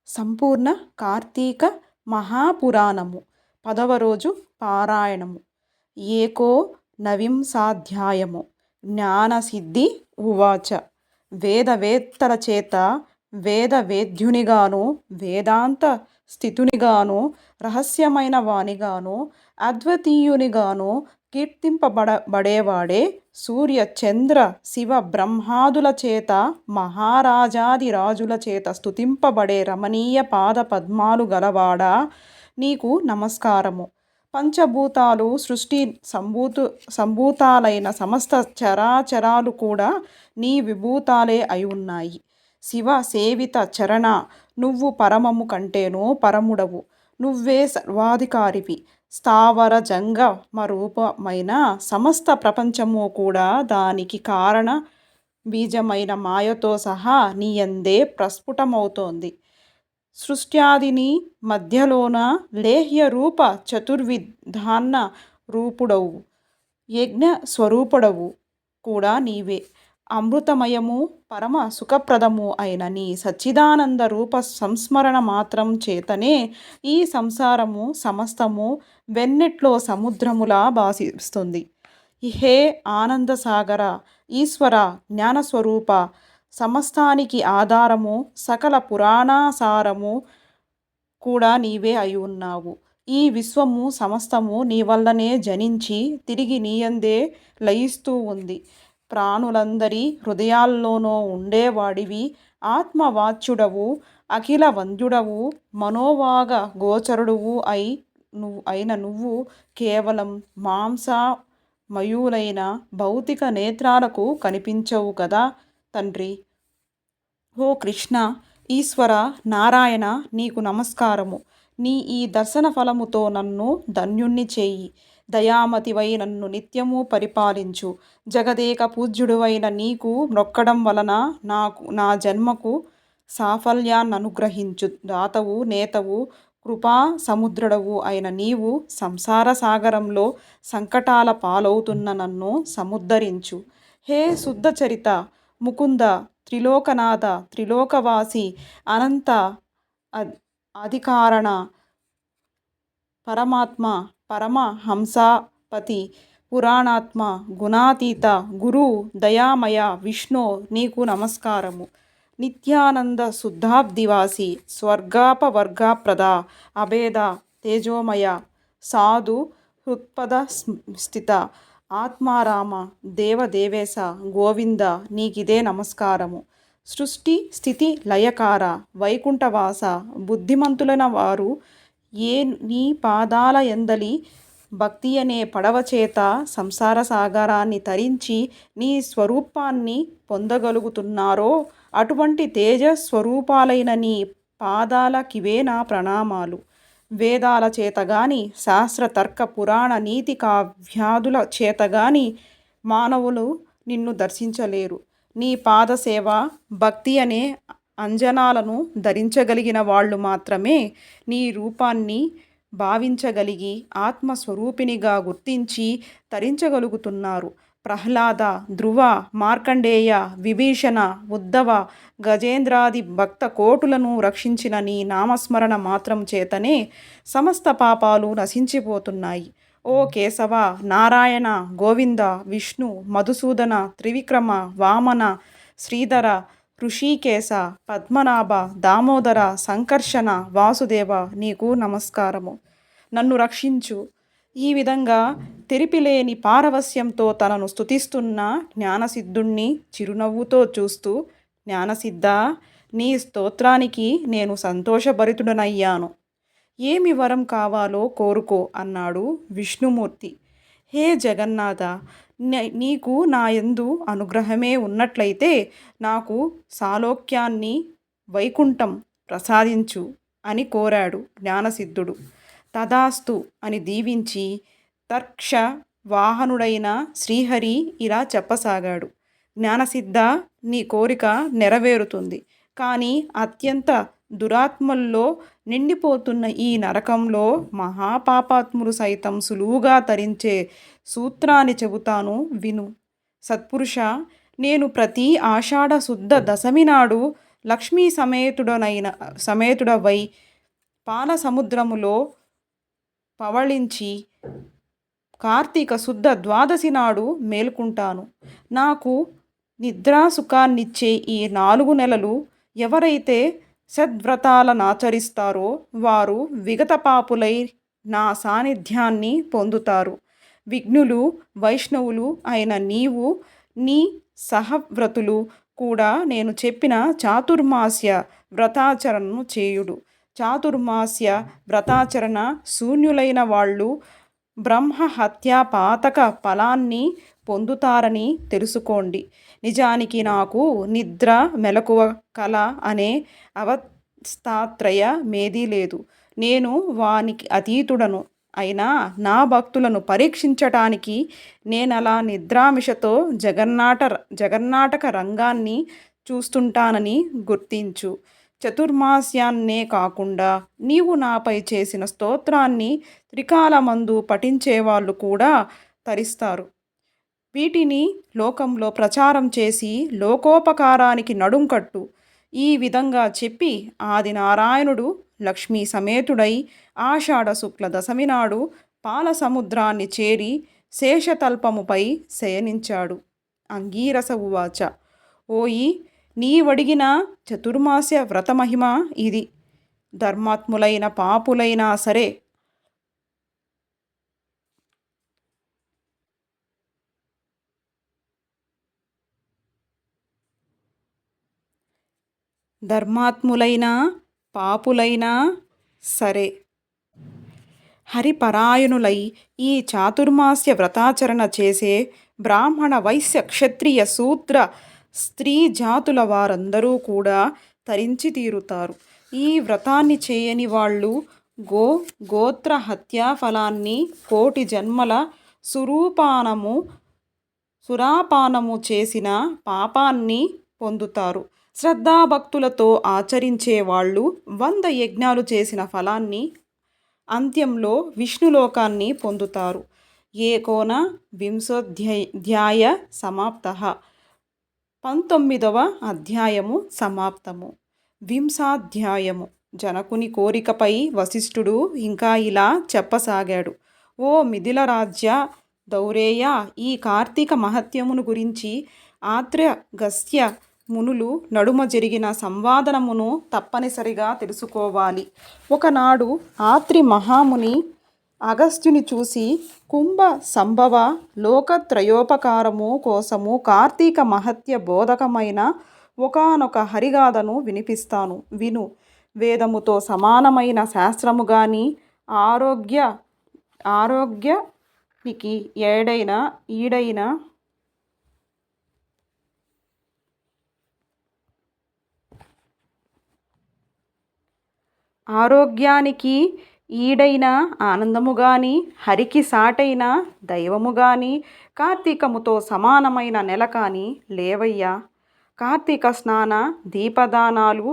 సంపూర్ణ కార్తీక మహాపురాణము 10వ రోజు పారాయణము. ఏకో నవింసాధ్యాయము. జ్ఞానసిద్ధి ఉవాచ. వేదవేత్తల చేత వేదవేద్యునిగాను వేదాంత స్థితునిగాను రహస్యమైన వానిగాను అద్వితీయునిగాను కీర్తింపబడేవాడే సూర్య చంద్ర శివ బ్రహ్మాదుల చేత మహారాజాది రాజుల చేత స్తుతింపబడే రమణీయ పాద పద్మాలు గలవాడా, నీకు నమస్కారము. పంచభూతాలు సృష్టి సంభూతాలైన సమస్త చరాచరాలు కూడా నీ విభూతాలే అయి ఉన్నాయి. శివ సేవిత చరణ, నువ్వు పరమము కంటేనూ పరముడవు. నువ్వే సర్వాధికారివి. స్థావర జంగమరూపమైన సమస్త ప్రపంచము కూడా దానికి కారణ బీజమైన మాయతో సహా నీయందే ప్రస్ఫుటమవుతోంది. సృష్ట్యాదిని మధ్యలోన లేహ్య రూప చతుర్విధాన్న రూపుడవు, యజ్ఞ స్వరూపుడవు కూడా నీవే. అమృతమయము పరమ సుఖప్రదము అయిన నీ సచ్చిదానంద రూప సంస్మరణ మాత్రం చేతనే ఈ సంసారము సమస్తము వెన్నెట్లో సముద్రములా భాసిస్తుంది. హే ఆనందసాగర, ఈశ్వర, జ్ఞానస్వరూప, సమస్తానికి ఆధారము, సకల పురాణాసారము కూడా నీవే అయి ఉన్నావు. ఈ విశ్వము సమస్తము నీ వల్లనే జనించి తిరిగి నీయందే లయిస్తూ ఉంది. ప్రాణులందరి హృదయాల్లోనూ ఉండేవాడివి. ఆత్మవాచ్యుడవు, అఖిల వంద్యుడవు, మనోవాగ గోచరుడువు అయిన నువ్వు కేవలం మాంసమయులైన భౌతిక నేత్రాలకు కనిపించవు కదా తండ్రి. ఓ కృష్ణ, ఈశ్వర, నారాయణ, నీకు నమస్కారము. నీ ఈ దర్శన ఫలముతో నన్ను ధన్యుణ్ణి చేయి. దయామతివై నన్ను నిత్యము పరిపాలించు. జగదేక పూజ్యుడువైన నీకు మొక్కడం వలన నా జన్మకు సాఫల్యాన్ననుగ్రహించు. దాతవు, నేతవు, కృపా సముద్రుడవు అయిన నీవు సంసార సాగరంలో సంకటాల పాలవుతున్న నన్ను సముద్ధరించు. హే శుద్ధచరిత, ముకుంద, త్రిలోకనాథ, త్రిలోకవాసి, అనంత అధికారణ, పరమాత్మ, పరమహంసపతి, పురాణాత్మ, గుణాతీత, గురు, దయామయ విష్ణు, నీకు నమస్కారము. నిత్యానంద శుద్ధాబ్దివాసి, స్వర్గాపవర్గప్రద, అభేద తేజోమయ, సాధు హృత్పద స్థిత, ఆత్మారామ, దేవదేవేశ, గోవింద, నీకిదే నమస్కారము. సృష్టి స్థితి లయకార, వైకుంఠవాస, బుద్ధిమంతులైన వారు నీ పాదాల యందలి భక్తి అనే పడవ చేత సంసార సాగరాన్ని తరించి నీ స్వరూపాన్ని పొందగలుగుతున్నారో అటువంటి తేజస్వరూపాలైన నీ పాదాలకివే నా ప్రణామాలు. వేదాల చేతగాని, శాస్త్ర తర్క పురాణ నీతి కావ్యాదుల చేతగాని మానవులు నిన్ను దర్శించలేరు. నీ పాదసేవ, భక్తి అనే అంజనాలను ధరించగలిగిన వాళ్ళు మాత్రమే నీ రూపాన్ని భావించగలిగి ఆత్మస్వరూపినిగా గుర్తించి తరించగలుగుతున్నారు. ప్రహ్లాద, ధ్రువ, మార్కండేయ, విభీషణ, ఉద్ధవ, గజేంద్రాది భక్త కోటులను రక్షించిన నీ నామస్మరణ మాత్రం చేతనే సమస్త పాపాలు నశించిపోతున్నాయి. ఓ కేశవ, నారాయణ, గోవింద, విష్ణు, మధుసూదన, త్రివిక్రమ, వామన, శ్రీధర, ఋషికేశ, పద్మనాభ, దామోదర, సంకర్షణ, వాసుదేవ, నీకు నమస్కారము. నన్ను రక్షించు. ఈ విధంగా తెరిపిలేని పారవస్యంతో తనను స్తుతిస్తున్న జ్ఞానసిద్ధుణ్ణి చిరునవ్వుతో చూస్తూ, జ్ఞానసిద్ధ, నీ స్తోత్రానికి నేను సంతోషభరితుడనయ్యాను. ఏమి వరం కావాలో కోరుకో అన్నాడు విష్ణుమూర్తి. హే జగన్నాథ, నీకు నా యందు అనుగ్రహమే ఉన్నట్లయితే నాకు సాలోక్యాన్ని, వైకుంఠం ప్రసాదించు అని కోరాడు జ్ఞానసిద్ధుడు. తదాస్తు అని దీవించి తర్క్ష వాహనుడైన శ్రీహరి ఇలా చెప్పసాగాడు. జ్ఞానసిద్ధ, నీ కోరిక నెరవేరుతుంది. కానీ అత్యంత దురాత్మల్లో నిండిపోతున్న ఈ నరకంలో మహాపాపాత్ములు సైతం సులువుగా తరించే సూత్రాన్ని చెబుతాను విను. సత్పురుష, నేను ప్రతి ఆషాఢ శుద్ధ దశమి నాడు లక్ష్మీ సమేతుడవై పాల సముద్రములో పవళించి కార్తీక శుద్ధ ద్వాదశి నాడు మేల్కుంటాను. నాకు నిద్రాసుఖాన్నిచ్చే ఈ 4 నెలలు ఎవరైతే సద్వ్రతాలనాచరిస్తారో వారు విగత పాపులై నా సాన్నిధ్యాన్ని పొందుతారు. విఘ్నులు, వైష్ణవులు అయిన నీవు, నీ సహవ్రతులు కూడా నేను చెప్పిన చాతుర్మాస్య వ్రతాచరణను చేయుడు. చాతుర్మాస్య వ్రతాచరణ శూన్యులైన వాళ్ళు బ్రహ్మహత్యా పాతక ఫలాన్ని పొందుతారని తెలుసుకోండి. నిజానికి నాకు నిద్ర, మెలకువ, కల అనే అవస్థాత్రయమేదీ లేదు. నేను వానికి అతీతుడను. అయినా నా భక్తులను పరీక్షించటానికి నేనలా నిద్రామిషతో జగన్నాటక రంగాన్ని చూస్తుంటానని గుర్తించు. చతుర్మాస్యాన్నే కాకుండా నీవు నాపై చేసిన స్తోత్రాన్ని త్రికాలమందు పఠించేవాళ్ళు కూడా తరిస్తారు. వీటిని లోకంలో ప్రచారం చేసి లోకోపకారానికి నడుంకట్టు. ఈ విధంగా చెప్పి ఆదినారాయణుడు లక్ష్మీ సమేతుడై ఆషాఢ శుక్ల దశమి నాడు పాల సముద్రాన్ని చేరి శేషతల్పముపై శయనించాడు. అంగీరస ఉవాచ. ఓయి, నీవడిగిన చతుర్మాస్య వ్రతమహిమ ఇది. ధర్మాత్ములైన పాపులైనా సరే హరిపరాయణులై ఈ చాతుర్మాస్య వ్రతాచరణ చేసే బ్రాహ్మణ, వైశ్య, క్షత్రియ, శూద్ర, స్త్రీ జాతుల వారందరూ కూడా తరించి తీరుతారు. ఈ వ్రతాన్ని చేయని వాళ్ళు గోత్ర హత్యా ఫలాన్ని, కోటి జన్మల సురాపానము చేసిన పాపాన్ని పొందుతారు. శ్రద్ధాభక్తులతో ఆచరించే వాళ్ళు 100 యజ్ఞాలు చేసిన ఫలాన్ని, అంత్యంలో విష్ణులోకాన్ని పొందుతారు. ఏకోన వింశోధ్యాయ సమాప్తః. 19వ అధ్యాయము సమాప్తము. వింశాధ్యాయము. జనకుని కోరికపై వశిష్ఠుడు ఇంకా ఇలా చెప్పసాగాడు. ఓ మిథిల రాజ్య దౌరేయ, ఈ కార్తీక మహత్యమును గురించి ఆత్ర్యగస్త్య మునులు నడుమ జరిగిన సంవాదనమును తప్పనిసరిగా తెలుసుకోవాలి. ఒకనాడు ఆత్రి మహాముని అగస్త్యుని చూసి, కుంభ సంభవ లోకత్రయోపకారము కోసము కార్తీక మహత్య బోధకమైన ఒకానొక హరిగాథను వినిపిస్తాను విను. వేదముతో సమానమైన శాస్త్రము గాని, ఆరోగ్యానికి ఈడైన ఆనందము గాని, హరికి సాటైన దైవము గాని, కార్తీకముతో సమానమైన నెల కాని లేవయ్యా. కార్తీక స్నాన దీపదానాలు,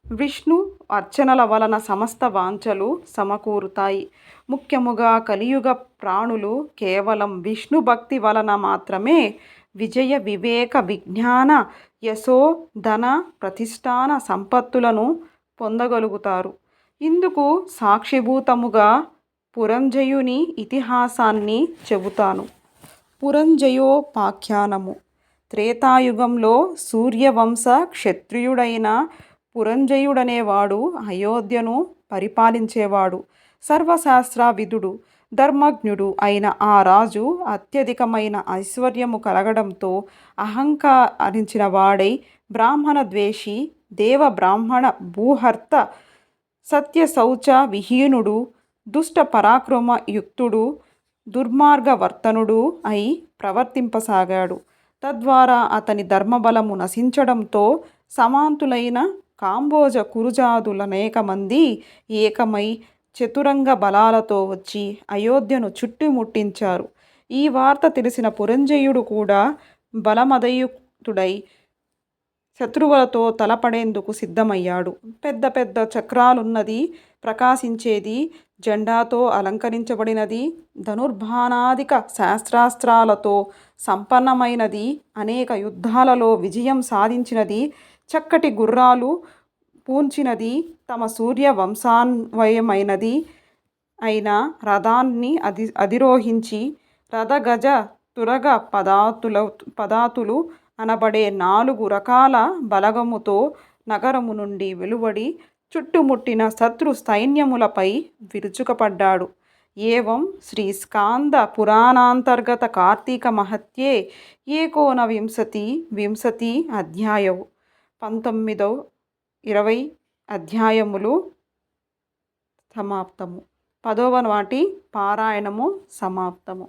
విష్ణు అర్చనల వలన సమస్త వాంఛలు సమకూరుతాయి. ముఖ్యముగా కలియుగ ప్రాణులు కేవలం విష్ణు భక్తి వలన మాత్రమే విజయ, వివేక, విజ్ఞాన, యశో, ధన, ప్రతిష్టాన సంపత్తులను పొందగలుగుతారు. ఇందుకు సాక్షిభూతముగా పురంజయుని ఇతిహాసాన్ని చెబుతాను. పురంజయోపాఖ్యానము. త్రేతాయుగంలో సూర్యవంశ క్షత్రియుడైన పురంజయుడనేవాడు అయోధ్యను పరిపాలించేవాడు. సర్వశాస్త్రవిదుడు, ధర్మజ్ఞుడు అయిన ఆ రాజు అత్యధికమైన ఐశ్వర్యము కలగడంతో అహంకరించిన వాడై బ్రాహ్మణ ద్వేషి, దేవ బ్రాహ్మణ భూహర్త, సత్యశౌచ విహీనుడు, దుష్ట పరాక్రమ యుక్తుడు, దుర్మార్గవర్తనుడు అయి ప్రవర్తింపసాగాడు. తద్వారా అతని ధర్మబలము నశించడంతో సమాంతులైన కాంబోజ కురుజాదులనేక మంది ఏకమై చతురంగ బలాలతో వచ్చి అయోధ్యను చుట్టుముట్టించారు. ఈ వార్త తెలిసిన పురంజయుడు కూడా బలమదయుక్తుడై శత్రువులతో తలపడేందుకు సిద్ధమయ్యాడు. పెద్ద పెద్ద చక్రాలున్నది, ప్రకాశించేది, జెండాతో అలంకరించబడినది, ధనుర్బాణాదిక శస్త్రాస్త్రాలతో సంపన్నమైనది, అనేక యుద్ధాలలో విజయం సాధించినది, చక్కటి గుర్రాలు పూంచినది తమ సూర్య వంశాన్వయమైనది అయిన రథాన్ని అధిరోహించి రథగజ తురగ పదాతులు అనబడే 4 రకాల బలగముతో నగరము నుండి వెలువడి చుట్టుముట్టిన శత్రు సైన్యములపై విరుచుకుపడ్డాడు. ఏవం శ్రీ స్కాంద పురాణాంతర్గత కార్తీక మహత్యే వింశతి అధ్యాయవు 19-20 అధ్యాయములు సమాప్తము. 10వ నాటి పారాయణము సమాప్తము.